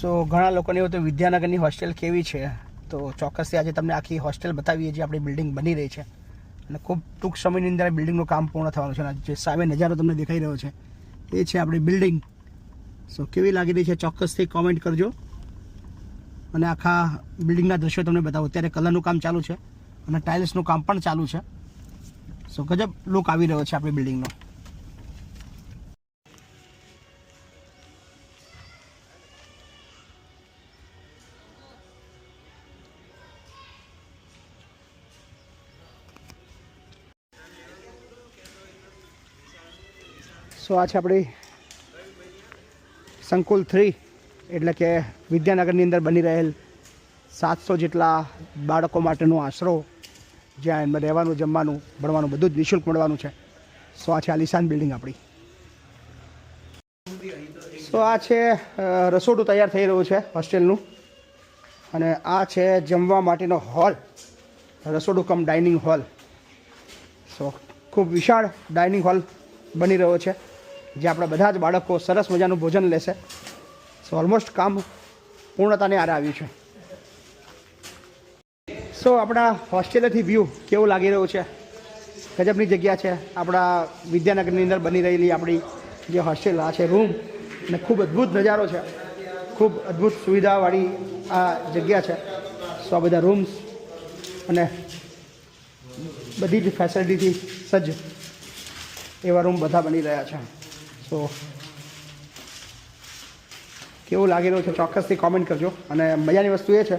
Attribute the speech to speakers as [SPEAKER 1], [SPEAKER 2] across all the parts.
[SPEAKER 1] સો ઘણા લોકોને એવું તો વિદ્યાનગરની હોસ્ટેલ કેવી છે, તો ચોક્કસથી આજે તમને આખી હોસ્ટેલ બતાવીએ જે આપણી બિલ્ડિંગ બની રહી છે અને ખૂબ ટૂંક સમયની અંદર બિલ્ડિંગનું કામ પૂર્ણ થવાનું છે અને જે સામે નજારો તમને દેખાઈ રહ્યો છે એ છે આપણી બિલ્ડિંગ. સો કેવી લાગી રહી છે ચોક્કસથી કોમેન્ટ કરજો અને આખા બિલ્ડિંગના દૃશ્યો તમને બતાવો. અત્યારે કલરનું કામ ચાલુ છે અને ટાઇલ્સનું કામ પણ ચાલુ છે. સો ગજબ લુક આવી રહ્યો છે આપણી બિલ્ડિંગનો. સો આ છે આપણી સંકુલ 3 એટલે કે વિદ્યાનગરની અંદર બની રહેલ 700 જેટલા બાળકો માટેનો આશરો, જ્યાં એમને રહેવાનું, જમવાનું, ભણવાનું બધું જ નિઃશુલ્ક મળવાનું છે. સો આ છે આલિશાન બિલ્ડિંગ આપણી. સો આ છે રસોડું તૈયાર થઈ રહ્યું છે હોસ્ટેલનું અને આ છે જમવા માટેનો હોલ, રસોડું કમ ડાઇનિંગ હોલ. સો ખૂબ વિશાળ ડાઇનિંગ હોલ બની રહ્યો છે જે આપણા બધા જ બાળકો સરસ મજાનું ભોજન લેશે. સો ઓલમોસ્ટ કામ પૂર્ણતાને આરે આવ્યું છે. સો આપણા હોસ્ટેલેથી વ્યૂ કેવું લાગી રહ્યું છે? ગજબની જગ્યા છે. આપણા વિદ્યાનગરની અંદર બની રહેલી આપણી જે હોસ્ટેલ આ છે રૂમ, અને ખૂબ અદ્ભુત નજારો છે, ખૂબ અદ્ભુત સુવિધાવાળી આ જગ્યા છે. સો આ બધા રૂમ્સ અને બધી જ ફેસિલિટીથી સજ્જ એવા રૂમ બધા બની રહ્યા છે. સો કેવું લાગી રહ્યું છે ચોક્કસથી કોમેન્ટ કરજો. અને મજાની વસ્તુ એ છે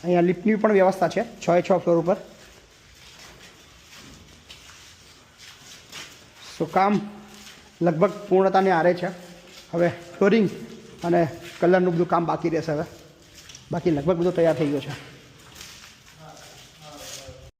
[SPEAKER 1] અહીંયા લિફ્ટની પણ વ્યવસ્થા છે 6 ફ્લોર ઉપર. સો કામ લગભગ પૂર્ણતાને આરે છે. હવે ફ્લોરિંગ અને કલરનું બધું કામ બાકી રહેશે. હવે બાકી લગભગ બધું તૈયાર થઈ ગયો છે.